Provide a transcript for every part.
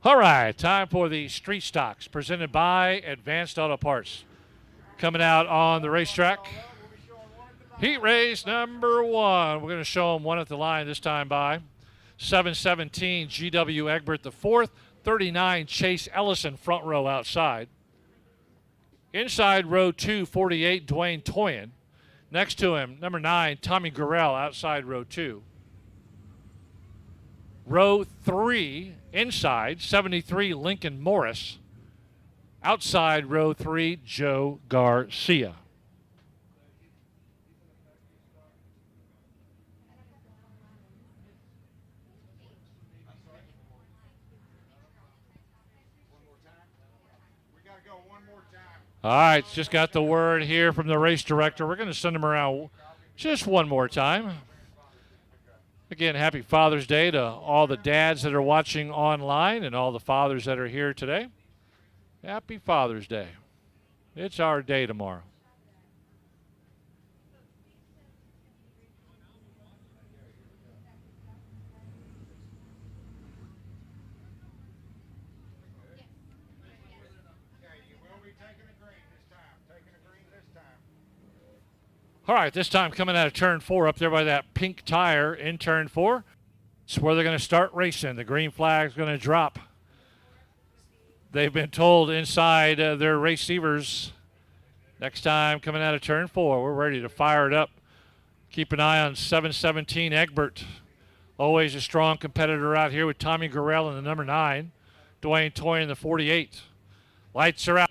All right, time for the Street Stocks presented by Advanced Auto Parts. Coming out on the racetrack, heat race number 1. We're going to show them one at the line this time by 717 GW Egbert the 4th, 39 Chase Ellison front row outside. Inside row 2, 48 Dwayne Toyin. Next to him, number 9 Tommy Gurrell outside row 2. Row 3, inside, 73 Lincoln Morris. Outside row 3, Joe Garcia. All right, just got the word here from the race director. We're going to send him around just one more time. Again, happy Father's Day to all the dads that are watching online and all the fathers that are here today. Happy Father's Day. It's our day tomorrow. All right, this time coming out of turn 4 up there by that pink tire in turn 4. It's where they're going to start racing. The green flag's going to drop. They've been told inside their receivers. Next time coming out of turn 4, we're ready to fire it up. Keep an eye on 717 Egbert. Always a strong competitor out here with Tommy Gurrell in the number 9. Dwayne Toyin in the 48. Lights are out.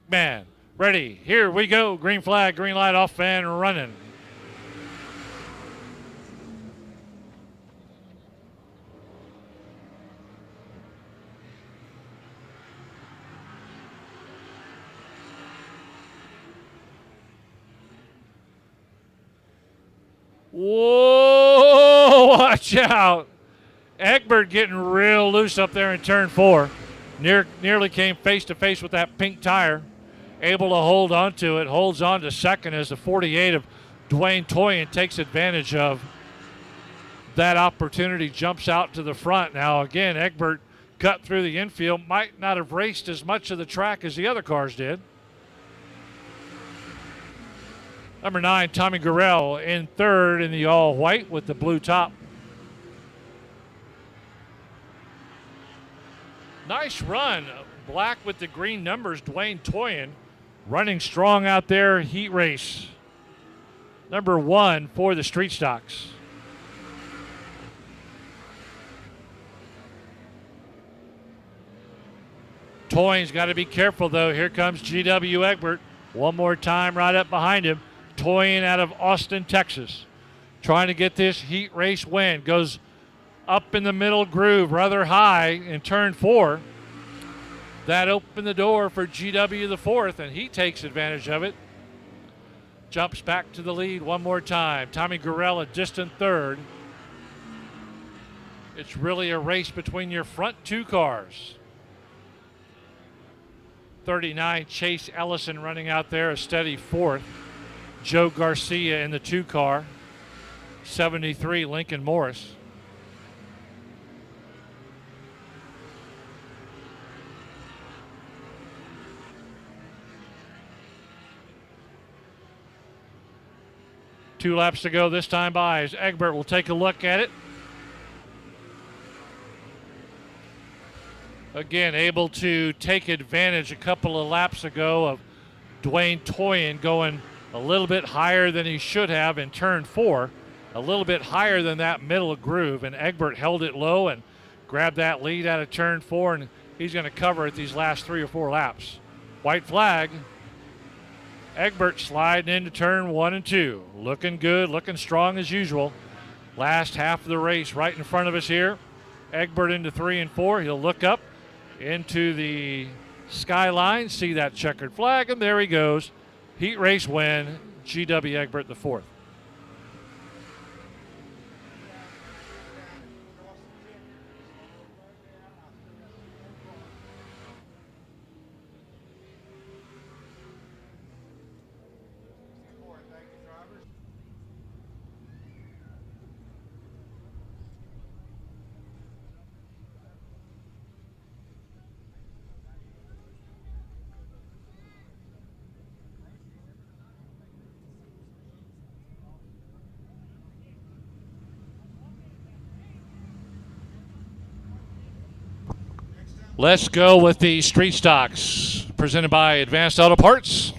Man. Ready, here we go. Green flag, green light off and running. Whoa, watch out. Egbert getting real loose up there in turn 4. Nearly came face to face with that pink tire. Able to hold on to it, holds on to second as the 48 of Dwayne Toyin takes advantage of that opportunity, jumps out to the front. Now, again, Egbert cut through the infield, might not have raced as much of the track as the other cars did. Number 9, Tommy Gurrell in third in the all-white with the blue top. Nice run. Black with the green numbers, Dwayne Toyin. Running strong out there, heat race. Number 1 for the Street Stocks. Toyin's got to be careful, though. Here comes GW Egbert. One more time right up behind him. Toyin out of Austin, Texas. Trying to get this heat race win. Goes up in the middle groove, rather high in turn 4. That opened the door for GW the 4th, and he takes advantage of it. Jumps back to the lead one more time. Tommy Gurrell a distant third. It's really a race between your front 2 cars. 39 Chase Ellison running out there, a steady 4th. Joe Garcia in the 2 car. 73 Lincoln Morris. Two laps to go this time by as Egbert will take a look at it. Again, able to take advantage a couple of laps ago of Dwayne Toyin going a little bit higher than he should have in turn 4. A little bit higher than that middle groove, and Egbert held it low and grabbed that lead out of turn 4, and he's going to cover it these last 3 or 4 laps. White flag. Egbert sliding into turn 1 and 2. Looking good, looking strong as usual. Last half of the race right in front of us here. Egbert into 3 and 4. He'll look up into the skyline, see that checkered flag, and there he goes. Heat race win, GW Egbert the 4th. Let's go with the Street Stocks presented by Advanced Auto Parts.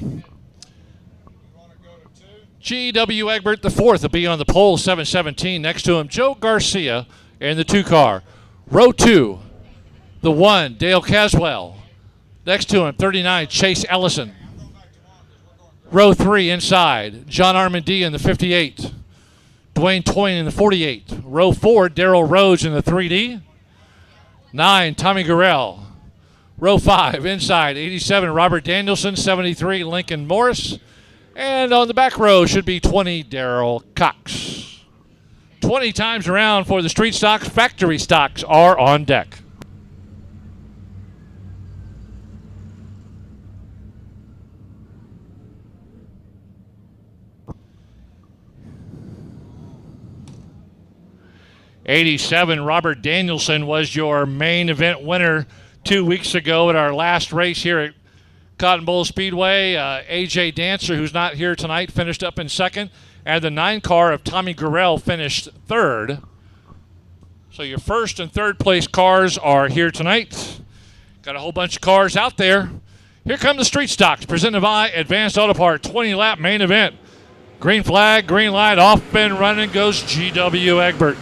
G.W. Egbert IV will be on the pole, 717. Next to him, Joe Garcia in the 2 car. Row 2, the 1, Dale Caswell. Next to him, 39, Chase Ellison. Row 3 inside, John Armandia in the 58. Dwayne Toyin in the 48. Row 4, Daryl Rhodes in the 3D. 9, Tommy Gurrell. Row 5 inside, 87, Robert Danielson, 73, Lincoln Morris. And on the back row should be 20, Darrell Cox. 20 times around for the Street Stocks. Factory stocks are on deck. '87, Robert Danielson was your main event winner 2 weeks ago at our last race here at Cotton Bowl Speedway. A.J. Dancer, who's not here tonight, finished up in second. And the 9 car of Tommy Gurrell finished third. So your first and third place cars are here tonight. Got a whole bunch of cars out there. Here come the Street Stocks, presented by Advanced Auto Parts, 20-lap main event. Green flag, green light, off and running goes G.W. Egbert.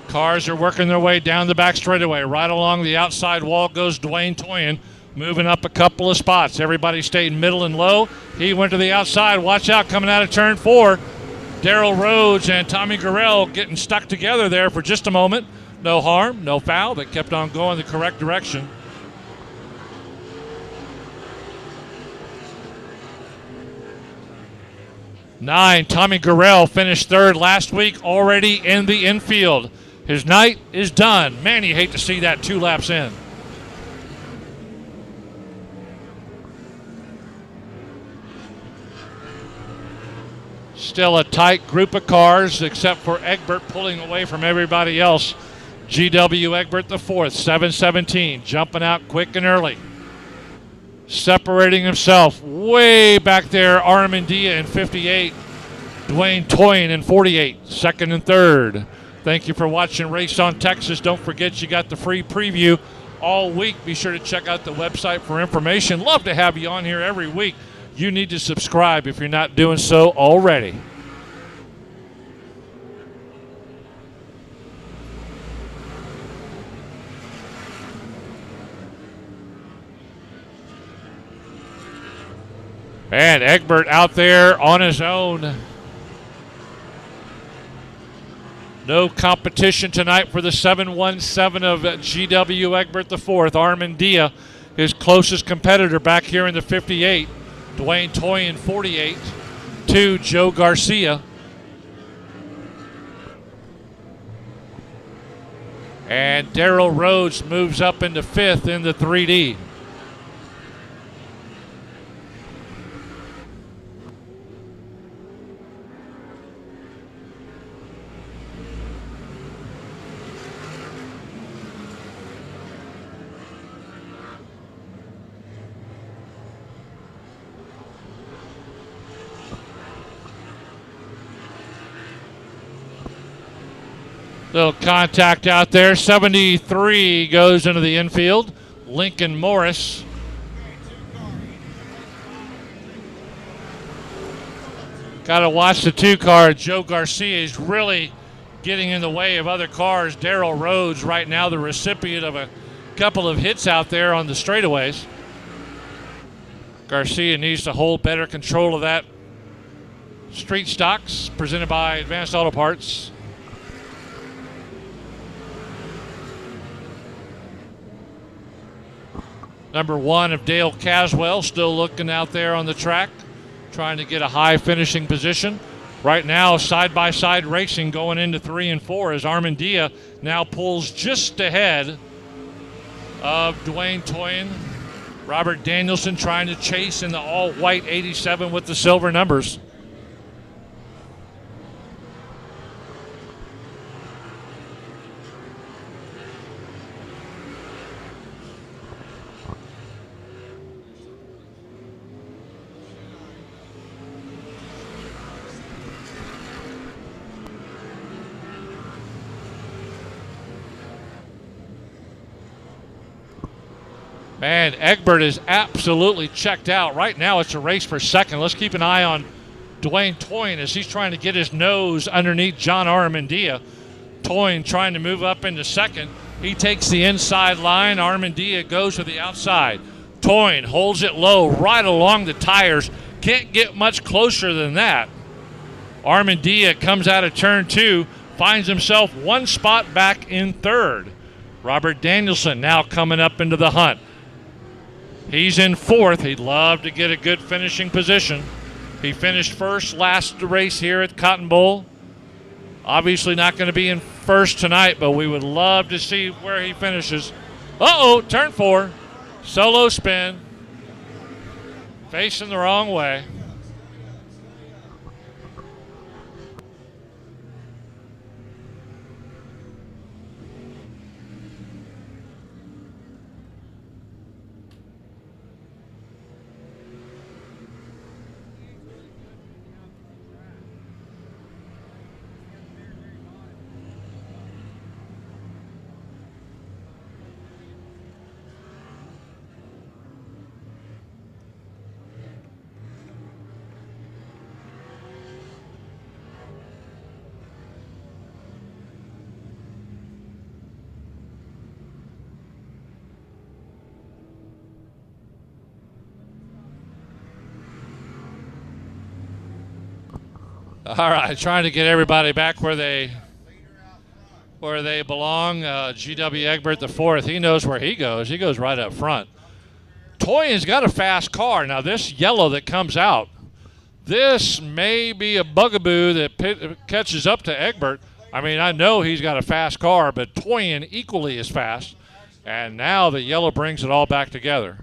Cars are working their way down the back straightaway. Right along the outside wall goes Dwayne Toyin, moving up a couple of spots. Everybody stayed middle and low. He went to the outside. Watch out, coming out of turn 4. Daryl Rhodes and Tommy Gurrell getting stuck together there for just a moment. No harm, no foul. They kept on going the correct direction. Nine, Tommy Gurrell finished third last week, already in the infield. His night is done. Man, you hate to see that 2 laps in. Still a tight group of cars, except for Egbert pulling away from everybody else. G.W. Egbert IV, 717, jumping out quick and early. Separating himself way back there, Armandia in 58. Dwayne Toyin in 48, second and third. Thank you for watching Race on Texas. Don't forget you got the free preview all week. Be sure to check out the website for information. Love to have you on here every week. You need to subscribe if you're not doing so already. And Egbert out there on his own. No competition tonight for the 717 of G.W. Egbert IV. Armandia, his closest competitor back here in the 58. Dwayne Toyin, 48. 2, Joe Garcia. And Daryl Rhodes moves up into 5th in the 3D. Little contact out there. 73 goes into the infield. Lincoln Morris. Got to watch the 2 car. Joe Garcia is really getting in the way of other cars. Daryl Rhodes right now the recipient of a couple of hits out there on the straightaways. Garcia needs to hold better control of that. Street Stocks presented by Advanced Auto Parts. Number 1 of Dale Caswell still looking out there on the track, trying to get a high finishing position. Right now, side-by-side racing going into 3 and 4 as Armandia now pulls just ahead of Dwayne Toyin. Robert Danielson trying to chase in the all-white 87 with the silver numbers. Man, Egbert is absolutely checked out. Right now it's a race for second. Let's keep an eye on Dwayne Toyin as he's trying to get his nose underneath John Armandia. Toyin trying to move up into second. He takes the inside line. Armandia goes to the outside. Toyin holds it low right along the tires. Can't get much closer than that. Armandia comes out of turn 2, finds himself one spot back in third. Robert Danielson now coming up into the hunt. He's in fourth. He'd love to get a good finishing position. He finished first last race here at Cotton Bowl. Obviously not going to be in first tonight, but we would love to see where he finishes. Uh-oh, turn 4. Solo spin. Facing the wrong way. All right, trying to get everybody back where they belong. G.W. Egbert the fourth, he knows where he goes. He goes right up front. Toyin's got a fast car. Now this yellow that comes out, this may be a bugaboo that catches up to Egbert. I mean, I know he's got a fast car, but Toyin equally as fast. And now the yellow brings it all back together.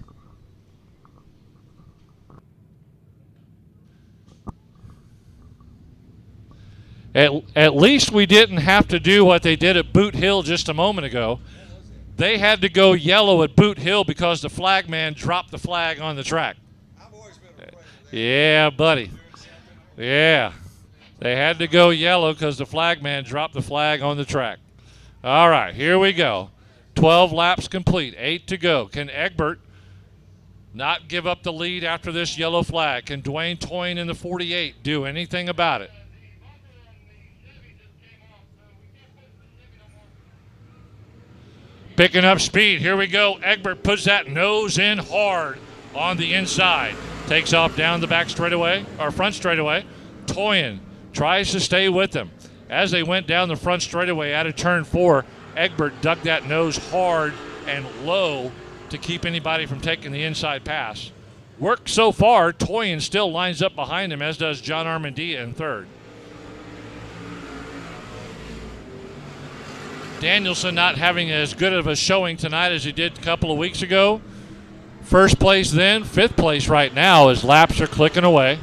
At least we didn't have to do what they did at Boot Hill just a moment ago. They had to go yellow at Boot Hill because the flag man dropped the flag on the track. Yeah, buddy. Yeah. They had to go yellow because the flag man dropped the flag on the track. All right, here we go. 12 laps complete, 8 to go. Can Egbert not give up the lead after this yellow flag? Can Dwayne Toyin in the 48 do anything about it? Picking up speed. Here we go. Egbert puts that nose in hard on the inside. Takes off down the back straightaway, or front straightaway. Toyin tries to stay with him. As they went down the front straightaway out of turn 4, Egbert dug that nose hard and low to keep anybody from taking the inside pass. Work so far. Toyin still lines up behind him, as does John Armandia in third. Danielson not having as good of a showing tonight as he did a couple of weeks ago. First place then, 5th place right now as laps are clicking away.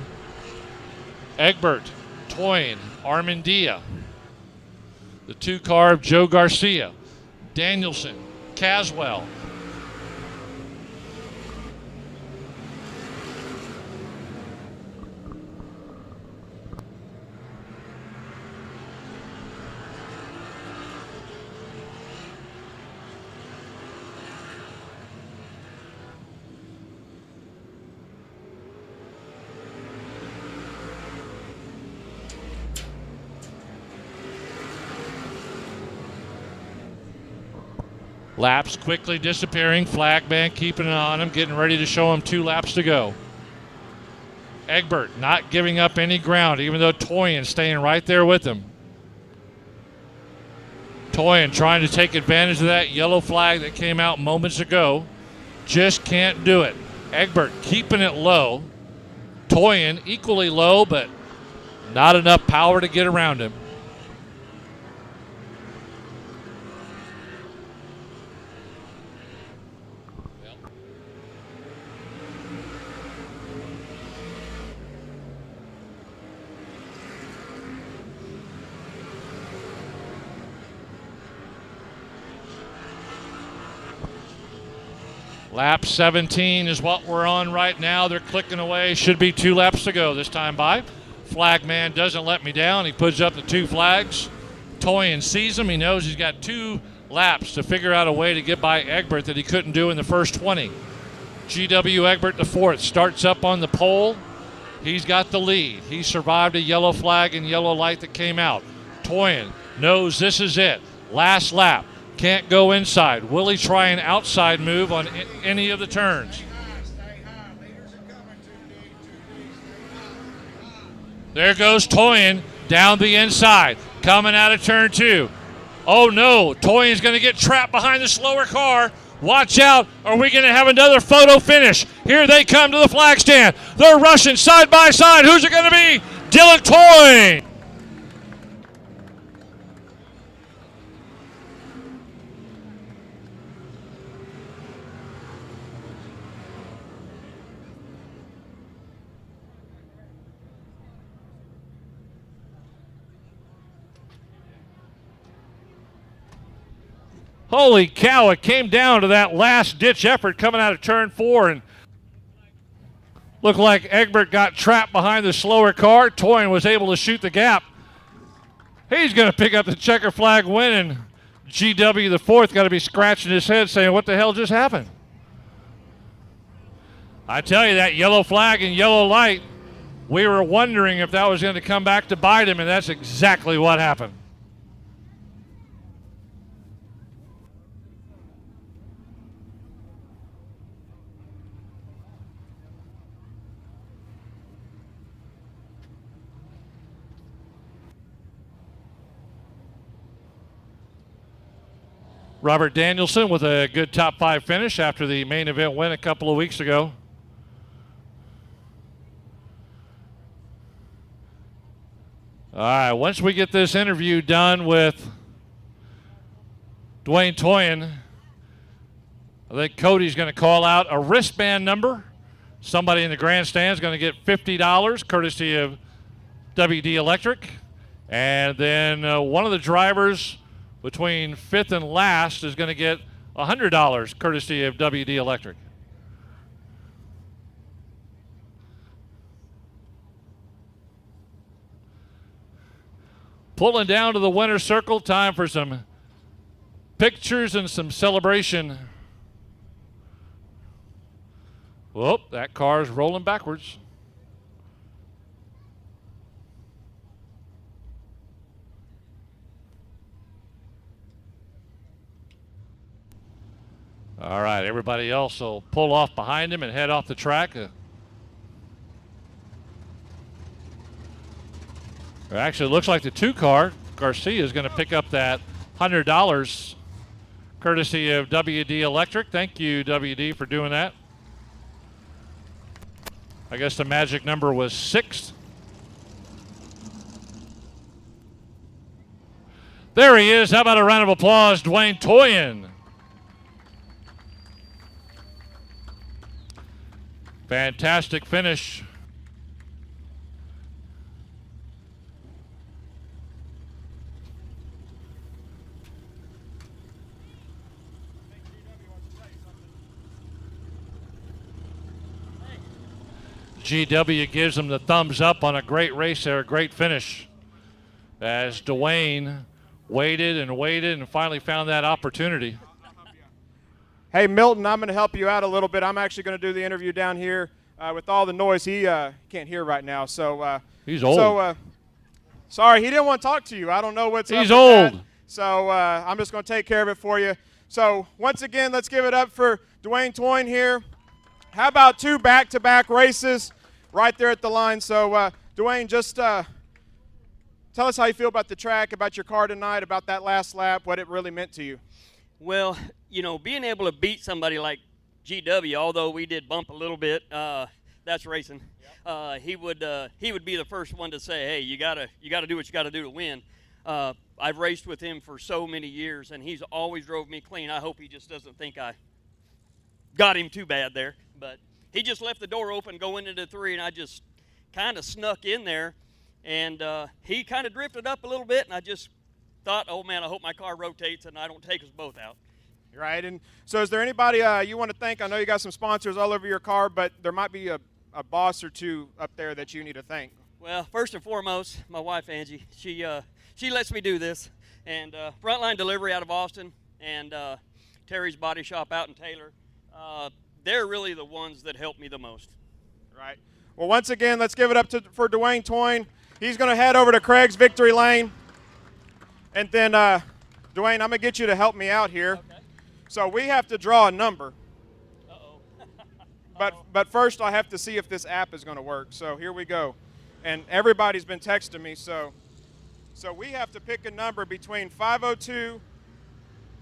Egbert, Toyin, Armandia. The 2 car of Joe Garcia. Danielson, Caswell. Laps quickly disappearing. Flag man keeping it on him, getting ready to show him 2 laps to go. Egbert not giving up any ground, even though Toyin staying right there with him. Toyin trying to take advantage of that yellow flag that came out moments ago. Just can't do it. Egbert keeping it low. Toyin equally low, but not enough power to get around him. Lap 17 is what we're on right now. They're clicking away. Should be 2 laps to go this time by. Flag man doesn't let me down. He puts up the 2 flags. Toyin sees him. He knows he's got 2 laps to figure out a way to get by Egbert that he couldn't do in the first 20. G.W. Egbert, the fourth, starts up on the pole. He's got the lead. He survived a yellow flag and yellow light that came out. Toyin knows this is it. Last lap. Can't go inside. Will he try an outside move on any of the turns? There goes Toyin down the inside, coming out of turn 2. Oh no, Toyin's going to get trapped behind the slower car. Watch out, are we going to have another photo finish? Here they come to the flag stand. They're rushing side by side. Who's it going to be? Dylan Toyin. Holy cow, it came down to that last-ditch effort coming out of turn 4, and looked like Egbert got trapped behind the slower car. Toyin was able to shoot the gap. He's going to pick up the checker flag win, and GW, the fourth, got to be scratching his head saying, what the hell just happened? I tell you, that yellow flag and yellow light, we were wondering if that was going to come back to bite him, and that's exactly what happened. Robert Danielson with a good top 5 finish after the main event win a couple of weeks ago. All right, once we get this interview done with Dwayne Toyin, I think Cody's going to call out a wristband number. Somebody in the grandstand is going to get $50 courtesy of WD Electric. And then one of the drivers between 5th and last is going to get $100 courtesy of WD Electric. Pulling down to the winner's circle, time for some pictures and some celebration. Whoop, that car's rolling backwards. All right, everybody else will pull off behind him and head off the track. Actually, it looks like the 2-car, Garcia, is going to pick up that $100 courtesy of WD Electric. Thank you, WD, for doing that. I guess the magic number was 6. There he is. How about a round of applause, Dwayne Toyin. Fantastic finish. GW gives him the thumbs up on a great race there, a great finish. As Dwayne waited and waited and finally found that opportunity. Hey, Milton, I'm going to help you out a little bit. I'm actually going to do the interview down here with all the noise. He can't hear right now, so he's old. So sorry, he didn't want to talk to you. I don't know what's up He's with old. that. So I'm just going to take care of it for you. So once again, let's give it up for Dwayne Toyin here. How about 2 back-to-back races right there at the line? So Dwayne, just tell us how you feel about the track, about your car tonight, about that last lap, what it really meant to you. Well, you know, being able to beat somebody like GW, although we did bump a little bit, that's racing. Yep. He would be the first one to say, hey, you gotta do what you gotta do to win. I've raced with him for so many years, and he's always drove me clean. I hope he just doesn't think I got him too bad there, but he just left the door open going into 3, and I just kind of snuck in there, and he kind of drifted up a little bit, and I just thought, oh man, I hope my car rotates and I don't take us both out. Right, and so is there anybody you want to thank? I know you got some sponsors all over your car, but there might be a boss or 2 up there that you need to thank. Well, first and foremost, my wife Angie. She lets me do this, and Frontline Delivery out of Austin, and Terry's Body Shop out in Taylor. They're really the ones that help me the most. Right. Well, once again, let's give it up for Dwayne Toyne. He's going to head over to Craig's Victory Lane. And then, Dwayne, I'm going to get you to help me out here. Okay. So we have to draw a number. Uh-oh. But first, I have to see if this app is going to work. So here we go. And everybody's been texting me. So we have to pick a number between 502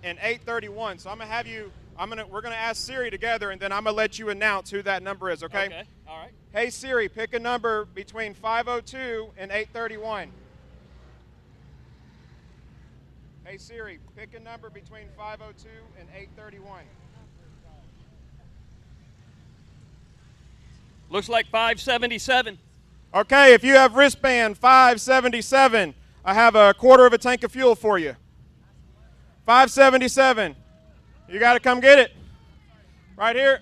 and 831. So I'm going to have you. We're going to ask Siri together, and then I'm going to let you announce who that number is, okay? Okay, all right. Hey, Siri, pick a number between 502 and 831. Hey, Siri, pick a number between 502 and 831. Looks like 577. Okay, if you have wristband 577, I have a quarter of a tank of fuel for you. 577. You got to come get it. Right here.